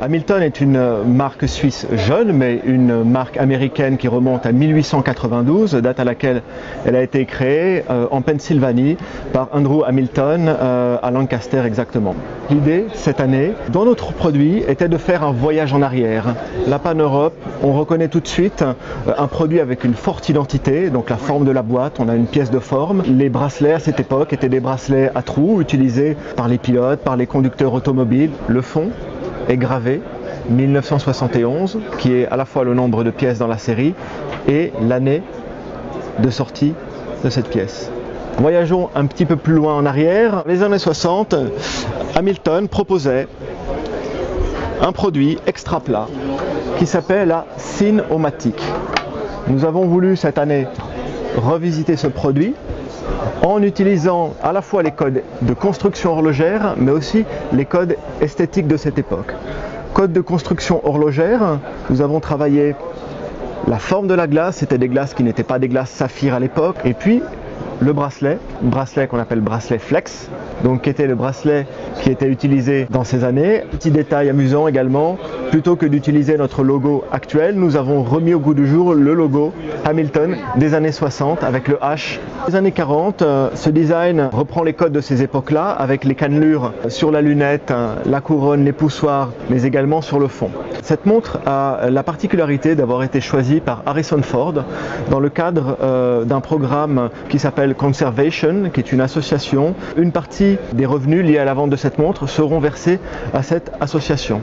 Hamilton est une marque suisse jeune, mais une marque américaine qui remonte à 1892, date à laquelle elle a été créée en Pennsylvanie par Andrew Hamilton à Lancaster exactement. L'idée cette année, dans notre produit, était de faire un voyage en arrière. La Pan-Europe, on reconnaît tout de suite un produit avec une forte identité, donc la forme de la boîte, on a une pièce de forme. Les bracelets à cette époque étaient des bracelets à trous utilisés par les pilotes, par les conducteurs automobiles. Le fond est gravé 1971, qui est à la fois le nombre de pièces dans la série et l'année de sortie de cette pièce. Voyageons un petit peu plus loin en arrière. Les années 60, Hamilton proposait un produit extra plat qui s'appelle la Sin-O-Matic. Nous avons voulu cette année revisiter ce produit en utilisant à la fois les codes de construction horlogère, mais aussi les codes esthétiques de cette époque. Code de construction horlogère, nous avons travaillé la forme de la glace, c'était des glaces qui n'étaient pas des glaces saphir à l'époque, et puis le bracelet qu'on appelle bracelet flex, donc qui était le bracelet qui était utilisé dans ces années. Petit détail amusant également, plutôt que d'utiliser notre logo actuel, nous avons remis au goût du jour le logo Hamilton des années 60 avec le H. Les années 40, ce design reprend les codes de ces époques-là avec les cannelures sur la lunette, la couronne, les poussoirs, mais également sur le fond. Cette montre a la particularité d'avoir été choisie par Harrison Ford dans le cadre d'un programme qui s'appelle Conservation, qui est une association. Une partie des revenus liés à la vente de cette montre seront versés à cette association.